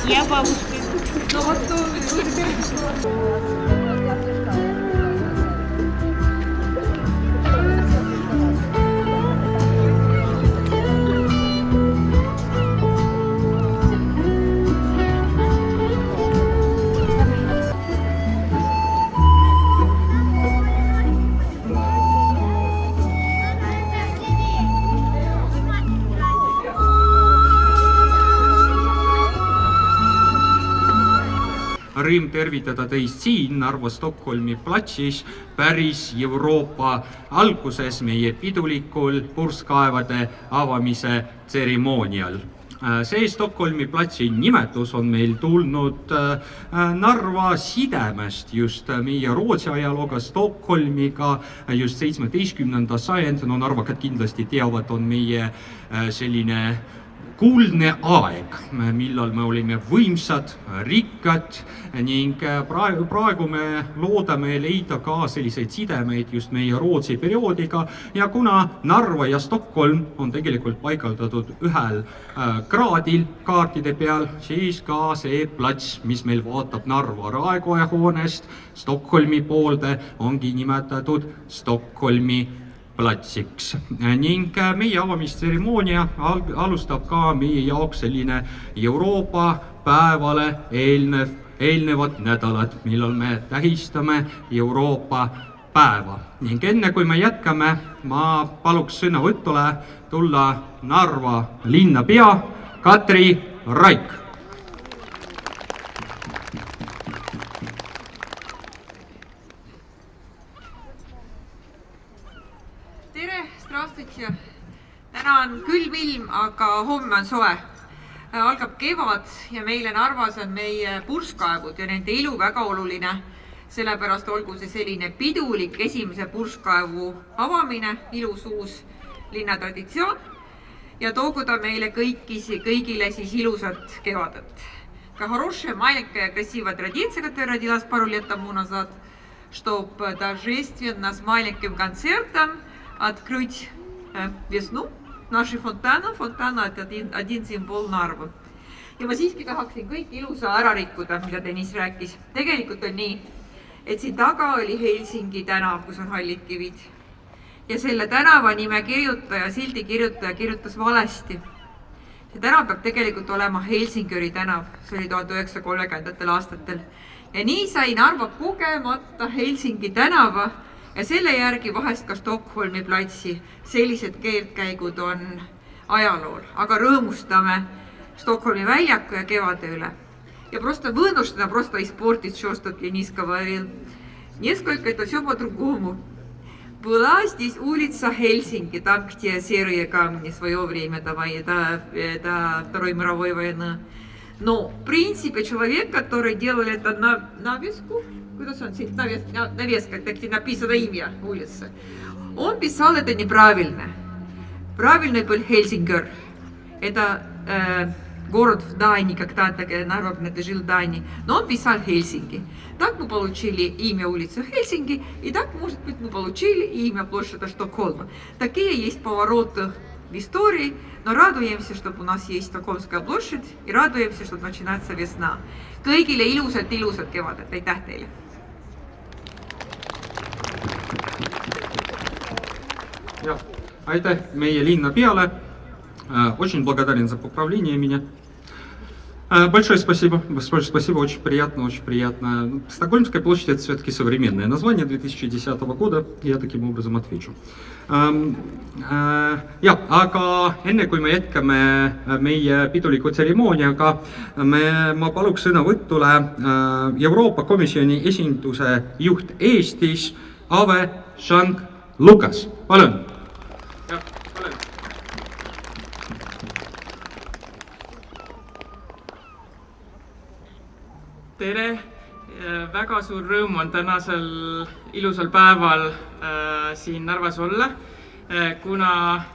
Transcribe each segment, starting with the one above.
Я бабушка. Ну вот Rõõm tervitada teist siin Narva Stockholmi platsis päris Euroopa alguses meie pidulikul purskkaevade avamise tseremoonial. See Stockholmi platsi nimetus on meil tulnud Narva sidemest just meie Rootsi ajalooga Stockholmiga just 17. sajand. No Narvakad kindlasti teavad, on meie selline kuldne aeg, millal me olime võimsad, rikkad ning praegu me loodame leida ka selliseid sidemeid just meie Rootsi perioodiga ja kuna Narva ja Stockholm on tegelikult paigaldatud ühel kraadil kaartide peal, siis ka see plats, mis meil vaatab Narva Raekoja hoonest Stockholmi poolde, ongi nimetatud Stockholmi platsiks ning meie avamistseremoonia alustab ka meie jaoks selline Euroopa päevale eelnevad nädalad, millal me tähistame Euroopa päeva. Ning enne kui me jätkame, ma paluks sõnavõtule tulla Narva linnapea Katri Raik. Täna on külm ilm, aga homme on soe. Algab kevad ja meile Narvas on meie purskkaevud ja nende ilu väga oluline. Sellepärast olgu see selline pidulik esimese purskkaevu avamine, ilus uus linnatraditsioon ja toogu ta meile kõigile siis ilusat kevadet. Ka хорошая, маленькая, красивая традиция, которая родилась пару лет тому назад, чтобы торжественно с маленьким концертом открыть весну наши фонтана. Фонтана – это один символ Narva. Ja ma siiski tahaksin kõik ilusa ära rikkuda, mida Tõnis rääkis. Tegelikult on nii, et siin taga oli Helsingi tänav, kus on hallid kivid. Ja selle tänava nime kirjutaja, sildi kirjutaja kirjutas valesti. See tänav peab tegelikult olema Helsingöri tänav. See oli 1930. aastatel. Ja nii sai Narva kogemata Helsingi tänava ja selle järgi vahest ka Stockholmi platsi sellised keeltkäigud on ajalool. Aga rõõmustame Stockholmi väljaku ja kevade üle. Ja просто вынуждена просто испортить все, что Денис говорил. Несколько это все по-другому. Была здесь улица Хельсинки, там, где серые камни в свое время до Второй мировой войны. Но, в принципе, человек, который делал это на навеску, kuidas on siin навеска, где написано имя улицы, он писал это неправильно. Правильный был Хельсингер. Это город в Дании, когда-то Нарва принадлежал Дании, но он писал Хельсинки. Так мы получили имя улицы Хельсинки, и так, может быть, мы получили имя площади Стокгольма. Такие есть повороты в истории, но радуемся, что у нас есть Стокгольмская площадь, и радуемся, что начинается весна. Kõigile ilusat kevadet. Aitäh teile! Ja, aitäh meie linnapeale. Очень благодарен за поправление меня. Большое спасибо, очень приятно. Стокгольмская площадь — это все-таки современное название 2010 года, я таким образом отвечу. Aga enne kui me jätkame meie piduliku tseremooniaga, ma paluks sõnavõtule Euroopa Komisjoni esinduse juht Eestis, Ave Shank Lukas. Palun! Tere! Väga suur rõõm on tänasel ilusal päeval siin Narvas olla, kuna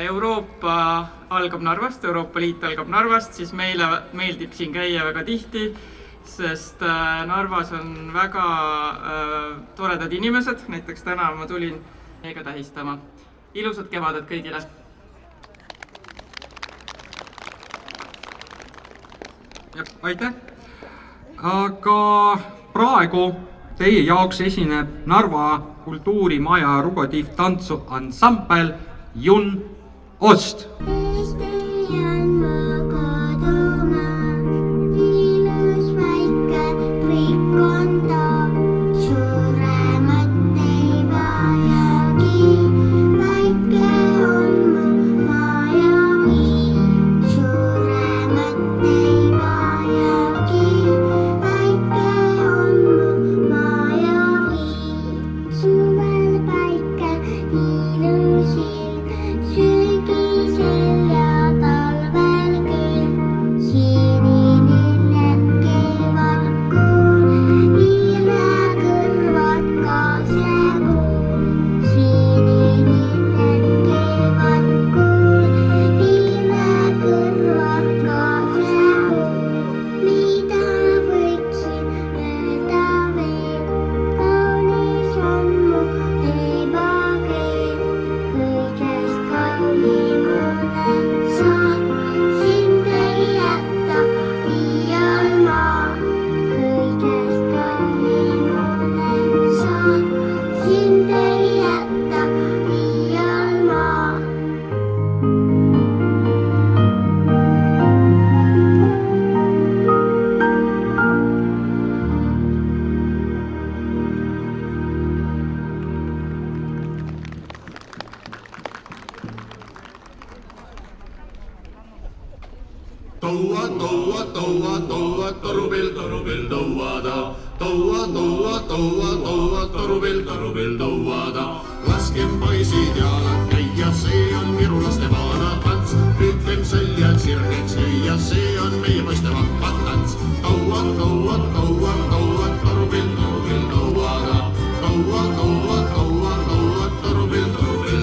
Euroopa algab Narvast, Euroopa Liit algab Narvast, siis meile meeldib siin käia väga tihti, sest Narvas on väga toredad inimesed, näiteks täna ma tulin meiega tähistama. Ilusat kevadet kõigile! aitäh! Aga praegu teie jaoks esineb Narva kultuurimaja rugatiiv-tantsu ansambel Jun Ost. Laskem poisid jalad käia, see on virulaste vana tants. Ütlem sõljad sirgeks lüüa, see on meie poiste vahva tants. Toua, toua, toua, toua, torupill, louada. Toua, toua, toua, toua, torupill,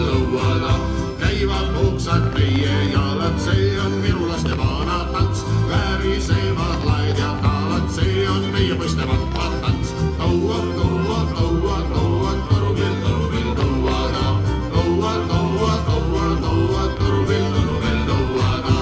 louada. Käivad puksad meie jalad, see on virulaste vana tants. Väärisevad laed ja taalad, see on meie poiste vahva tants. Toua, toua, toua, toua, torupill, louada. Toua, toua, toua, toua, torupill, louada.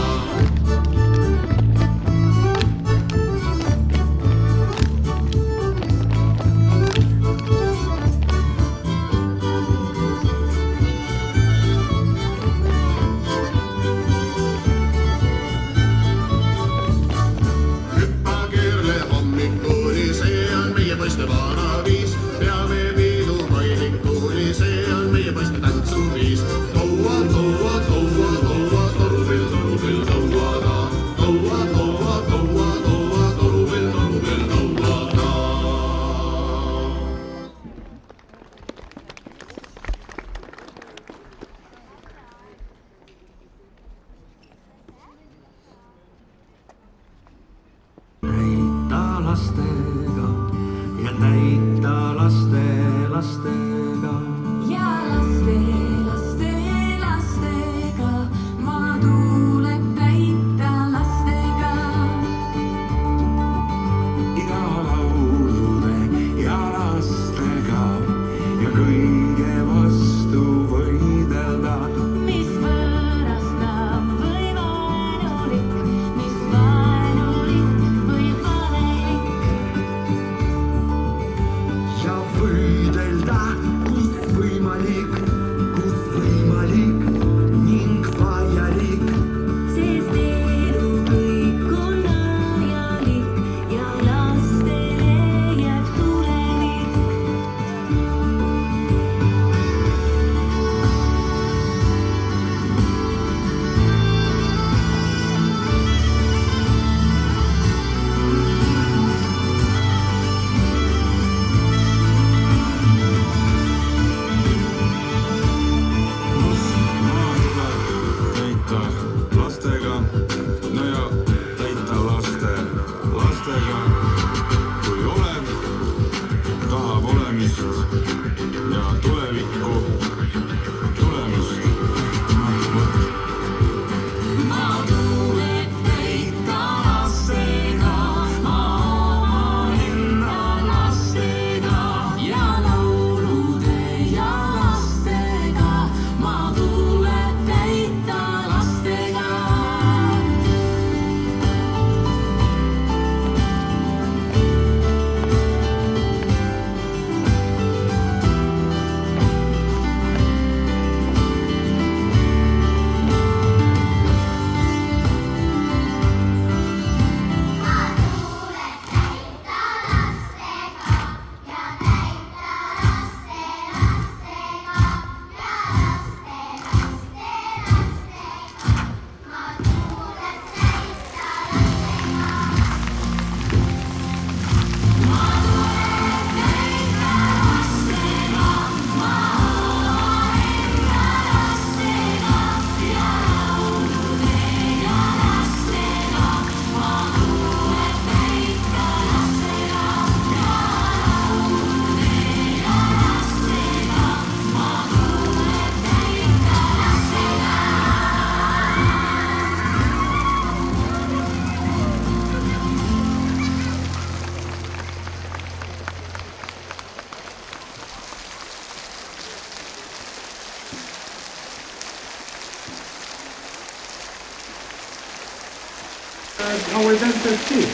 our dancers too.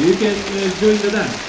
You can join the dance.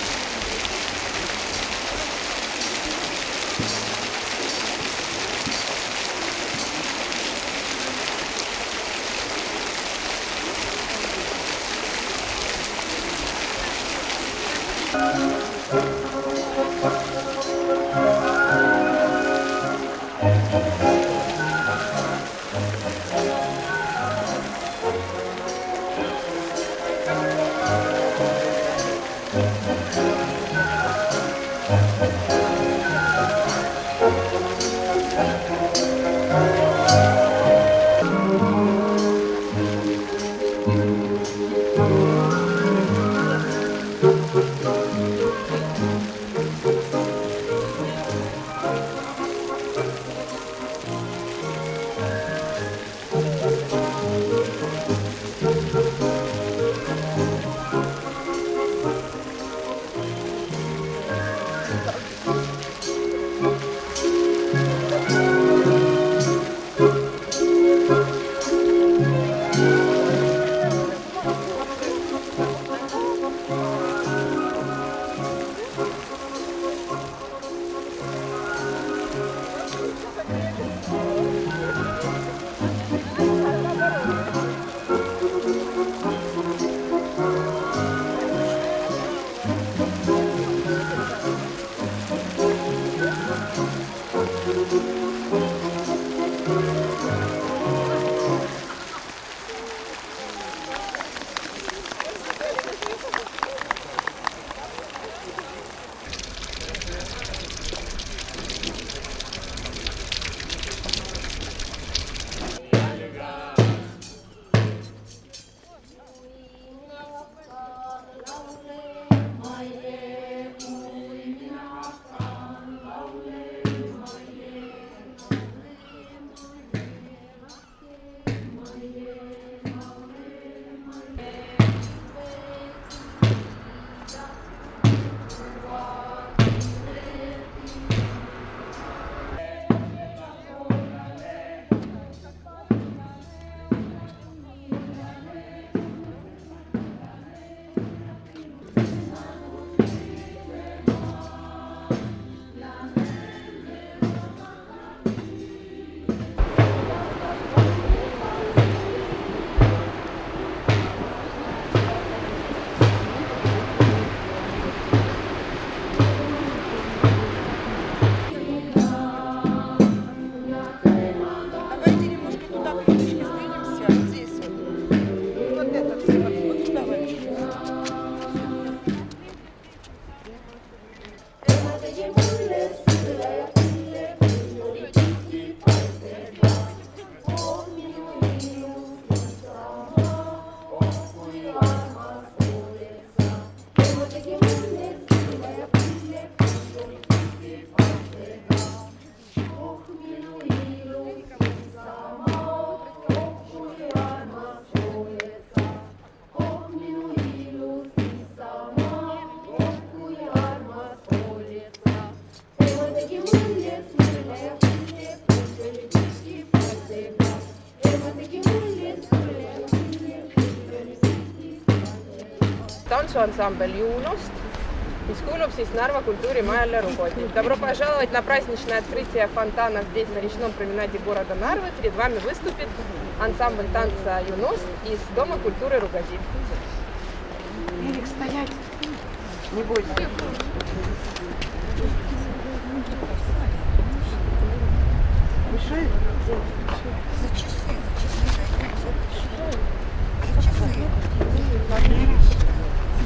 Тансуансамбль «Юность», mis kuulub siis Narva kultuurimajale Rugotin. Добро пожаловать на праздничное открытие фонтана здесь, на речном променаде города Нарвы. Перед вами выступит ансамбль танца «Юность» из Дома культуры Ругодин. Эрик, стоять! Не бойся. Мешает? За часы.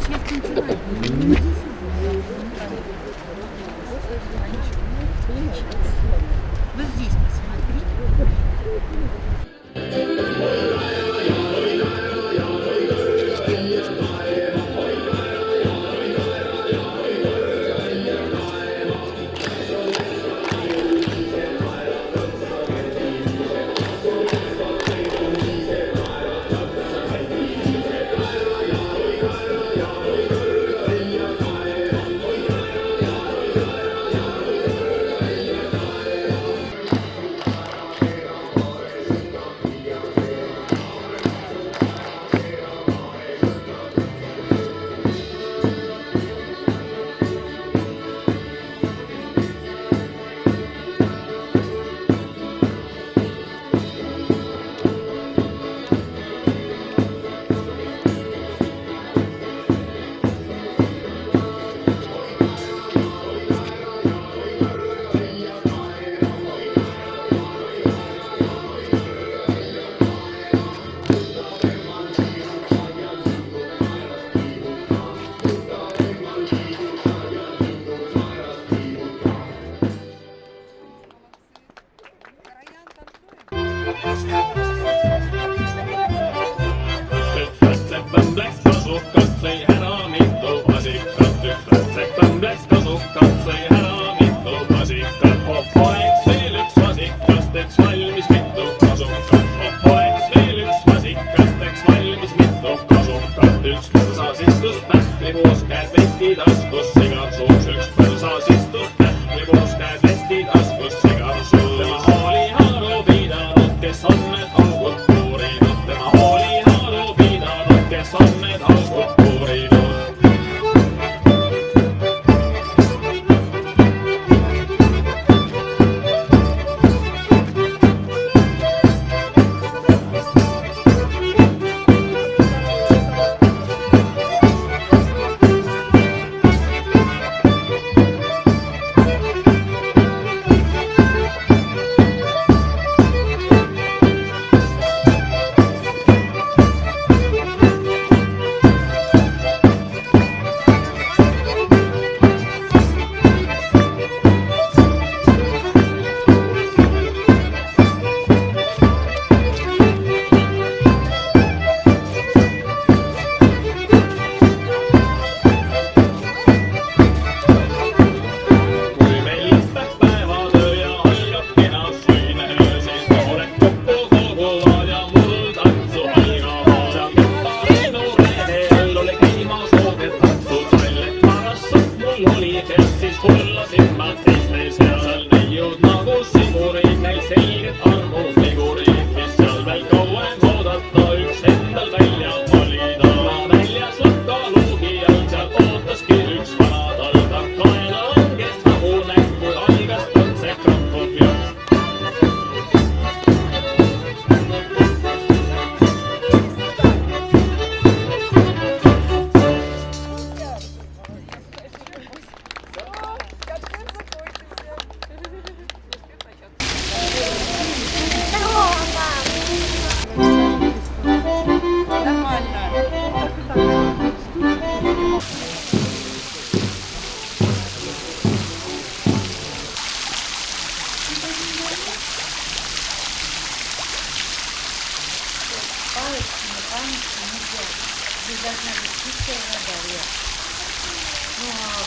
Сейчас танцевать. Вот здесь посмотри. valmis mitu kasukat. Üks põrsas istus pähklipuus, käed vesti taskus, sigar suus. Üks põrsas istus pähklipuus, käed vesti taskus, sigar suus. Tema hooli haru pidanud, kes on need augud puurinud. Tema hooli haru pidanud, kes on need augud puurinud.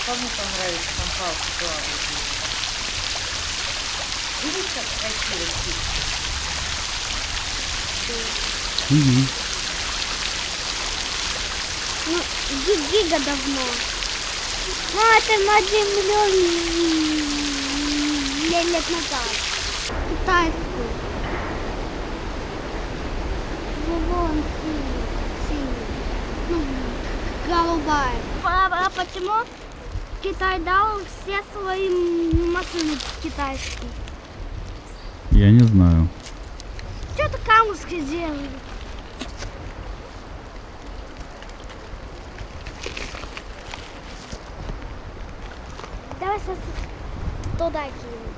Кому понравится там палку плавать? Видишь, как красиво птица? Ну, гига давно. Ну, это на 1 миллион лет назад. Китайскую. Вон синий. Ну, голубая. А почему Китай дал все свои машины китайские? Я не знаю. Что-то камушки делали. Давай сейчас туда кинем.